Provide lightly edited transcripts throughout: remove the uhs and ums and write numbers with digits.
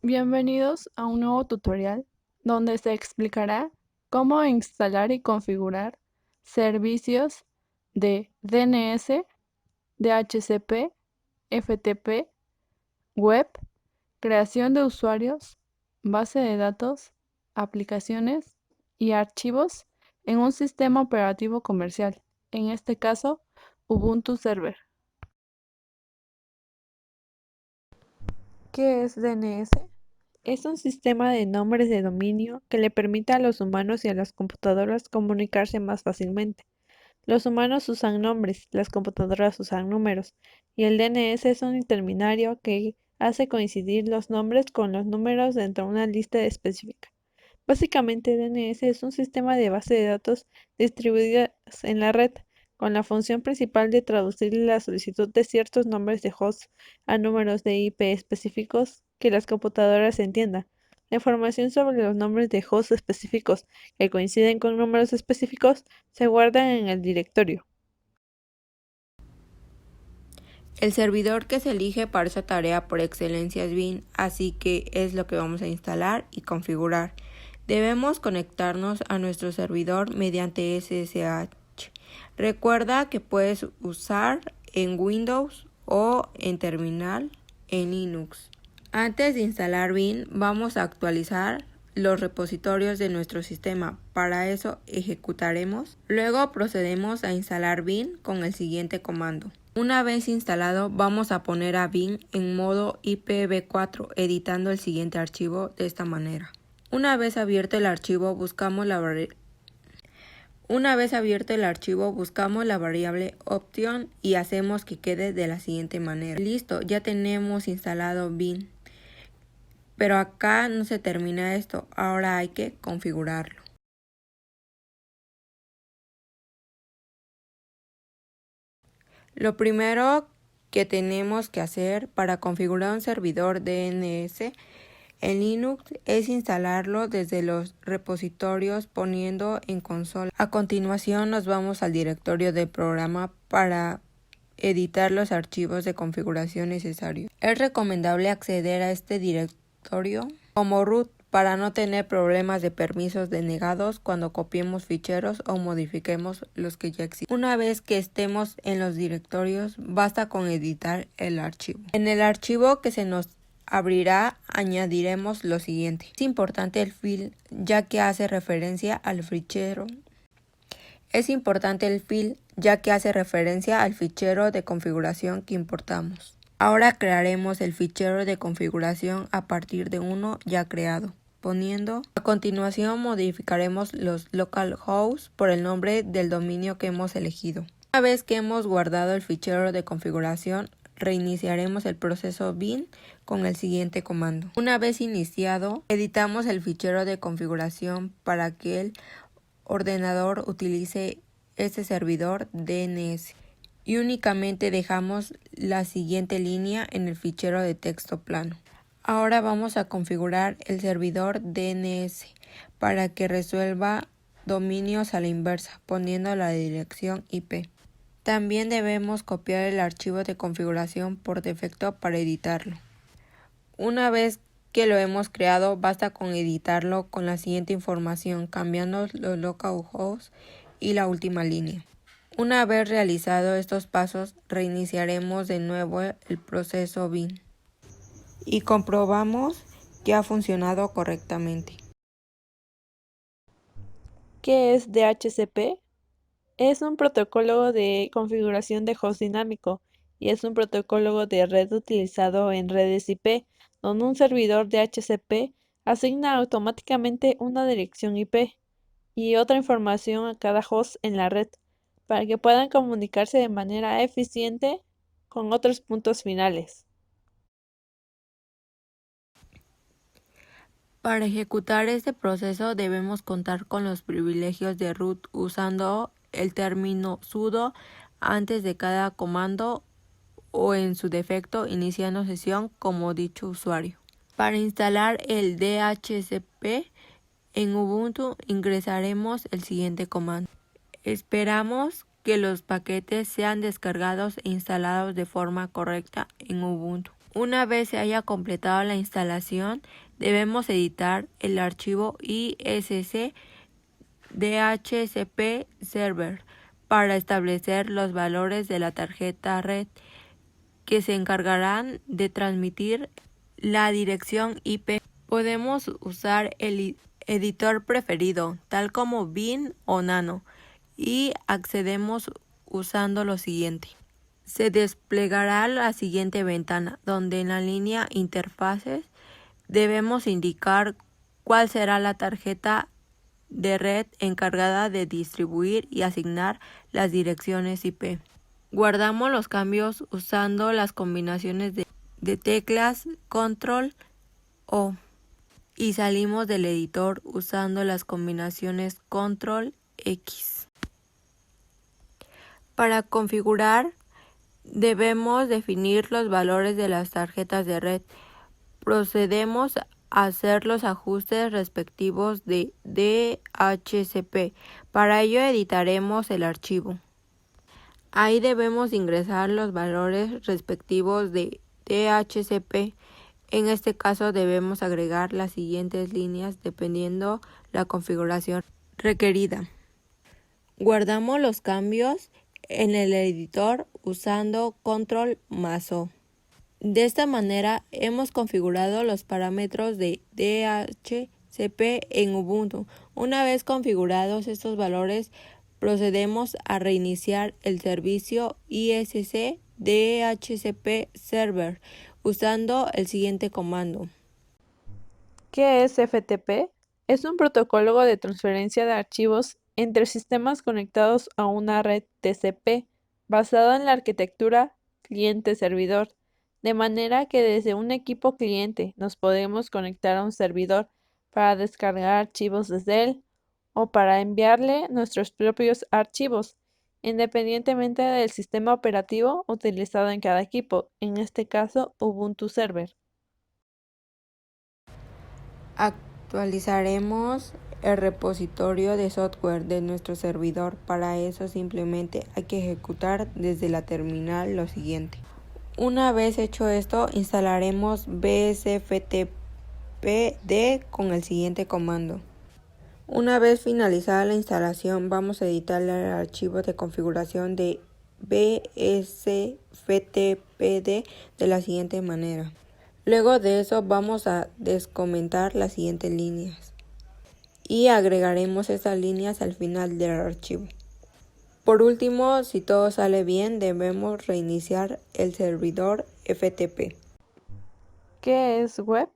Bienvenidos a un nuevo tutorial donde se explicará cómo instalar y configurar servicios de DNS, DHCP, FTP, web, creación de usuarios, base de datos, aplicaciones y archivos en un sistema operativo comercial, en este caso Ubuntu Server. ¿Qué es DNS? Es un sistema de nombres de dominio que le permite a los humanos y a las computadoras comunicarse más fácilmente. Los humanos usan nombres, las computadoras usan números, y el DNS es un intermediario que hace coincidir los nombres con los números dentro de una lista específica. Básicamente, DNS es un sistema de base de datos distribuidas en la red, con la función principal de traducir la solicitud de ciertos nombres de host a números de IP específicos que las computadoras entiendan. La información sobre los nombres de host específicos que coinciden con números específicos se guardan en el directorio. El servidor que se elige para esa tarea por excelencia es Bin, así que es lo que vamos a instalar y configurar. Debemos conectarnos a nuestro servidor mediante SSH. Recuerda que puedes usar en Windows o en terminal en Linux. Antes de instalar Bin, vamos a actualizar los repositorios de nuestro sistema. Para eso ejecutaremos. Luego procedemos a instalar Bin con el siguiente comando. Una vez instalado, vamos a poner a Bin en modo IPv4 editando el siguiente archivo de esta manera. Una vez abierto el archivo, buscamos la variable option y hacemos que quede de la siguiente manera. Listo, ya tenemos instalado Bin. Pero acá no se termina esto, ahora hay que configurarlo. Lo primero que tenemos que hacer para configurar un servidor DNS en Linux es instalarlo desde los repositorios poniendo en consola. A continuación nos vamos al directorio del programa para editar los archivos de configuración necesarios. Es recomendable acceder a este directorio como root para no tener problemas de permisos denegados cuando copiemos ficheros o modifiquemos los que ya existen. Una vez que estemos en los directorios, basta con editar el archivo. En el archivo que se nos abrirá, añadiremos lo siguiente. Es importante el file, ya que hace referencia al fichero. De configuración que importamos. Ahora crearemos el fichero de configuración a partir de uno ya creado. A continuación modificaremos los localhost por el nombre del dominio que hemos elegido. Una vez que hemos guardado el fichero de configuración, reiniciaremos el proceso bin con el siguiente comando. Una vez iniciado, editamos el fichero de configuración para que el ordenador utilice este servidor DNS y únicamente dejamos la siguiente línea en el fichero de texto plano. Ahora vamos a configurar el servidor DNS para que resuelva dominios a la inversa, poniendo la dirección IP. También debemos copiar el archivo de configuración por defecto para editarlo. Una vez que lo hemos creado, basta con editarlo con la siguiente información, cambiando los localhost y la última línea. Una vez realizado estos pasos, reiniciaremos de nuevo el proceso bin y comprobamos que ha funcionado correctamente. ¿Qué es DHCP? Es un protocolo de configuración de host dinámico y es un protocolo de red utilizado en redes IP, donde un servidor DHCP asigna automáticamente una dirección IP y otra información a cada host en la red para que puedan comunicarse de manera eficiente con otros puntos finales. Para ejecutar este proceso debemos contar con los privilegios de root usando el término sudo antes de cada comando o en su defecto iniciando sesión como dicho usuario. Para instalar el DHCP en Ubuntu ingresaremos el siguiente comando. Esperamos que los paquetes sean descargados e instalados de forma correcta en Ubuntu. Una vez se haya completado la instalación, debemos editar el archivo ISC DHCP Server para establecer los valores de la tarjeta red que se encargarán de transmitir la dirección IP. Podemos usar el editor preferido, tal como Vim o Nano, y accedemos usando lo siguiente. Se desplegará la siguiente ventana, donde en la línea Interfaces debemos indicar cuál será la tarjeta de red encargada de distribuir y asignar las direcciones IP. Guardamos los cambios usando las combinaciones de teclas Control O y salimos del editor usando las combinaciones Control X. Para configurar, debemos definir los valores de las tarjetas de red. Procedemos a hacer los ajustes respectivos de DHCP. Para ello editaremos el archivo. Ahí debemos ingresar los valores respectivos de DHCP. En este caso debemos agregar las siguientes líneas dependiendo la configuración requerida. Guardamos los cambios en el editor usando Control más O. De esta manera hemos configurado los parámetros de DHCP en Ubuntu. Una vez configurados estos valores, procedemos a reiniciar el servicio ISC DHCP Server usando el siguiente comando. ¿Qué es FTP? Es un protocolo de transferencia de archivos entre sistemas conectados a una red TCP basado en la arquitectura cliente-servidor, de manera que desde un equipo cliente nos podemos conectar a un servidor para descargar archivos desde él o para enviarle nuestros propios archivos, independientemente del sistema operativo utilizado en cada equipo, en este caso Ubuntu Server. Actualizaremos el repositorio de software de nuestro servidor. Para eso simplemente hay que ejecutar desde la terminal lo siguiente. Una vez hecho esto, instalaremos bsftpd con el siguiente comando. Una vez finalizada la instalación, vamos a editar el archivo de configuración de bsftpd de la siguiente manera. Luego de eso vamos a descomentar las siguientes líneas y agregaremos estas líneas al final del archivo. Por último, si todo sale bien, debemos reiniciar el servidor FTP. ¿Qué es web?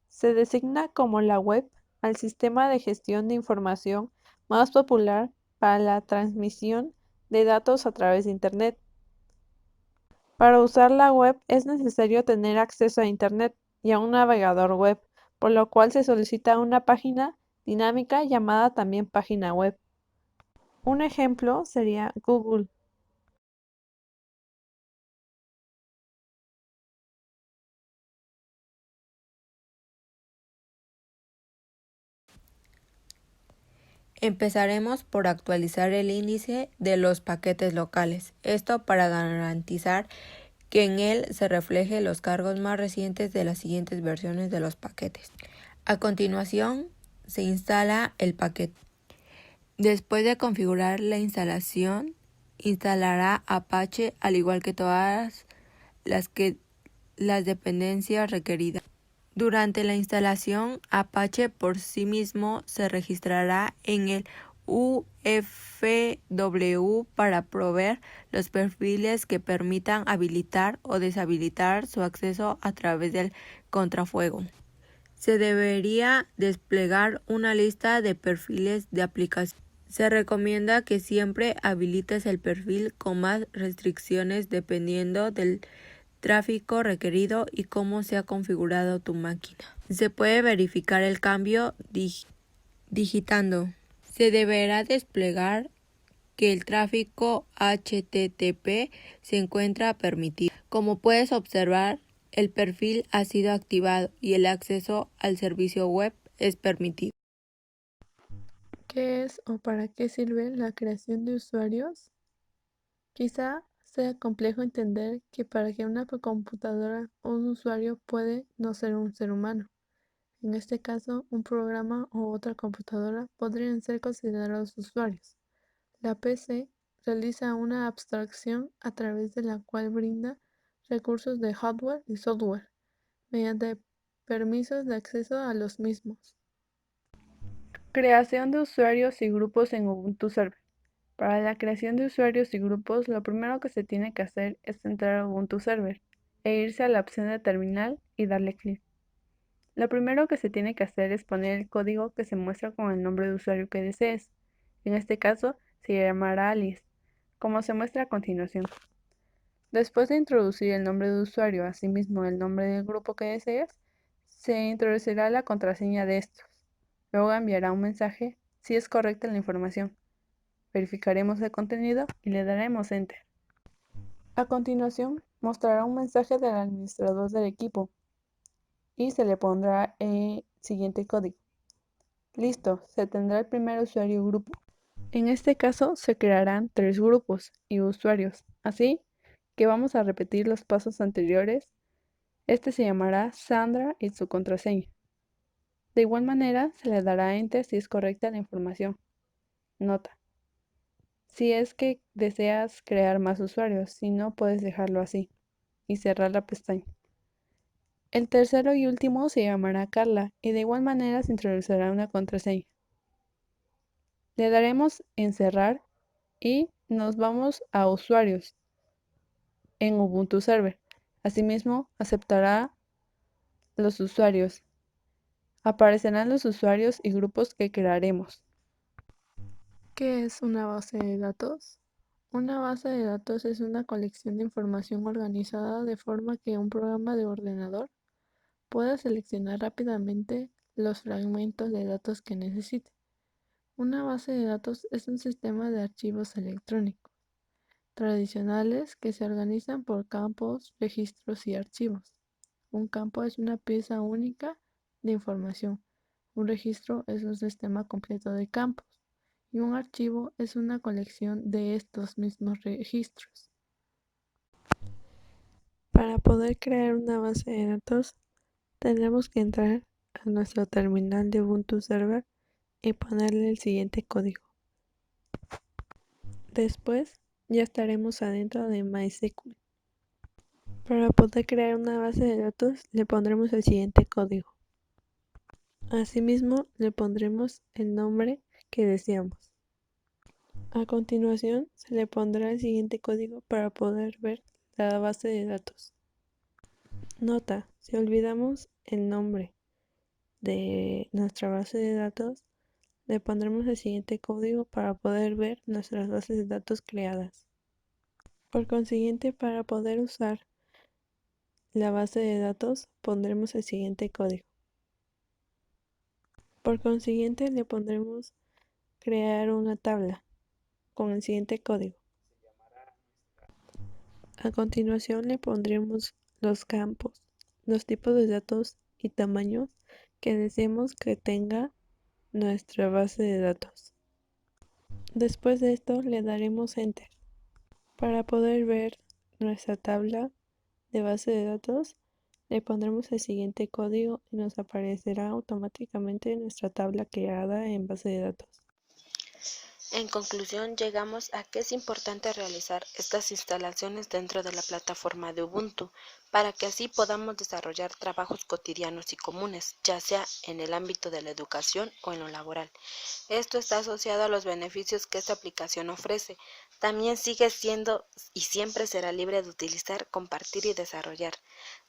Se designa como la web al sistema de gestión de información más popular para la transmisión de datos a través de Internet. Para usar la web es necesario tener acceso a Internet y a un navegador web, por lo cual se solicita una página dinámica llamada también página web. Un ejemplo sería Google. Empezaremos por actualizar el índice de los paquetes locales, esto para garantizar que en él se refleje los cargos más recientes de las siguientes versiones de los paquetes. A continuación, se instala el paquete. Después de configurar la instalación, instalará Apache al igual que todas las dependencias requeridas. Durante la instalación, Apache por sí mismo se registrará en el UFW para proveer los perfiles que permitan habilitar o deshabilitar su acceso a través del contrafuego. Se debería desplegar una lista de perfiles de aplicación. Se recomienda que siempre habilites el perfil con más restricciones dependiendo del tráfico requerido y cómo se ha configurado tu máquina. Se puede verificar el cambio digitando. Se deberá desplegar que el tráfico HTTP se encuentra permitido. Como puedes observar, el perfil ha sido activado y el acceso al servicio web es permitido. ¿Qué es o para qué sirve la creación de usuarios? Quizá sea complejo entender que para que una computadora o un usuario puede no ser un ser humano. En este caso, un programa o otra computadora podrían ser considerados usuarios. La PC realiza una abstracción a través de la cual brinda recursos de hardware y software, mediante permisos de acceso a los mismos. Creación de usuarios y grupos en Ubuntu Server. Para la creación de usuarios y grupos, lo primero que se tiene que hacer es entrar a Ubuntu Server e irse a la opción de terminal y darle clic. Lo primero que se tiene que hacer es poner el código que se muestra con el nombre de usuario que desees. En este caso, se llamará alias, como se muestra a continuación. Después de introducir el nombre de usuario, asimismo el nombre del grupo que deseas, se introducirá la contraseña de estos. Luego enviará un mensaje si es correcta la información. Verificaremos el contenido y le daremos Enter. A continuación, mostrará un mensaje del administrador del equipo y se le pondrá el siguiente código. Listo, se tendrá el primer usuario y grupo. En este caso se crearán 3 grupos y usuarios, así que vamos a repetir los pasos anteriores. Este se llamará Sandra y su contraseña. De igual manera se le dará Enter si es correcta la información. Nota: si es que deseas crear más usuarios, si no puedes dejarlo así y cerrar la pestaña. El tercero y último se llamará Carla y de igual manera se introducirá una contraseña. Le daremos en cerrar y nos vamos a usuarios en Ubuntu Server. Asimismo, aceptará los usuarios. Aparecerán los usuarios y grupos que crearemos. ¿Qué es una base de datos? Una base de datos es una colección de información organizada de forma que un programa de ordenador pueda seleccionar rápidamente los fragmentos de datos que necesite. Una base de datos es un sistema de archivos electrónicos tradicionales que se organizan por campos, registros y archivos. Un campo es una pieza única de información. Un registro es un sistema completo de campos y un archivo es una colección de estos mismos registros. Para poder crear una base de datos, tendremos que entrar a nuestro terminal de Ubuntu Server y ponerle el siguiente código. Después ya estaremos adentro de MySQL. Para poder crear una base de datos le pondremos el siguiente código. Asimismo le pondremos el nombre que deseamos. A continuación se le pondrá el siguiente código para poder ver la base de datos. Nota: si olvidamos el nombre de nuestra base de datos, le pondremos el siguiente código para poder ver nuestras bases de datos creadas. Por consiguiente, para poder usar la base de datos, pondremos el siguiente código. Por consiguiente, le pondremos crear una tabla con el siguiente código. A continuación, le pondremos los campos, los tipos de datos y tamaños que deseemos que tenga nuestra base de datos. Después de esto, le daremos Enter. Para poder ver nuestra tabla de base de datos, le pondremos el siguiente código y nos aparecerá automáticamente nuestra tabla creada en base de datos. En conclusión, llegamos a que es importante realizar estas instalaciones dentro de la plataforma de Ubuntu para que así podamos desarrollar trabajos cotidianos y comunes, ya sea en el ámbito de la educación o en lo laboral. Esto está asociado a los beneficios que esta aplicación ofrece. También sigue siendo y siempre será libre de utilizar, compartir y desarrollar.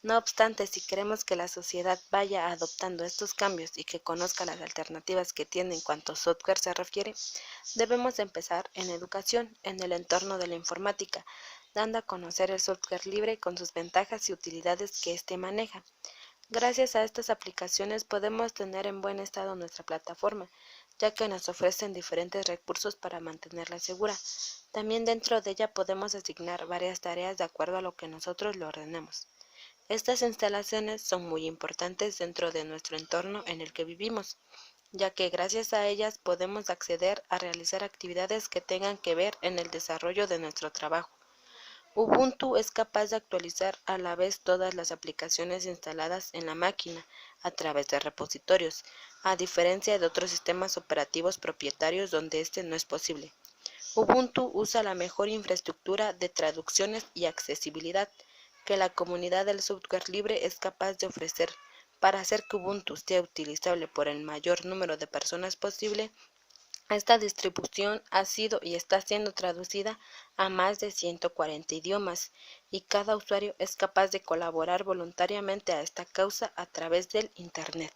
No obstante, si queremos que la sociedad vaya adoptando estos cambios y que conozca las alternativas que tiene en cuanto a software se refiere, debemos empezar en educación, en el entorno de la informática, dando a conocer el software libre con sus ventajas y utilidades que éste maneja. Gracias a estas aplicaciones podemos tener en buen estado nuestra plataforma, ya que nos ofrecen diferentes recursos para mantenerla segura. También dentro de ella podemos asignar varias tareas de acuerdo a lo que nosotros lo ordenemos. Estas instalaciones son muy importantes dentro de nuestro entorno en el que vivimos, ya que gracias a ellas podemos acceder a realizar actividades que tengan que ver en el desarrollo de nuestro trabajo. Ubuntu es capaz de actualizar a la vez todas las aplicaciones instaladas en la máquina a través de repositorios, a diferencia de otros sistemas operativos propietarios donde este no es posible. Ubuntu usa la mejor infraestructura de traducciones y accesibilidad que la comunidad del software libre es capaz de ofrecer para hacer que Ubuntu sea utilizable por el mayor número de personas posible. Esta distribución ha sido y está siendo traducida a más de 140 idiomas y cada usuario es capaz de colaborar voluntariamente a esta causa a través del Internet.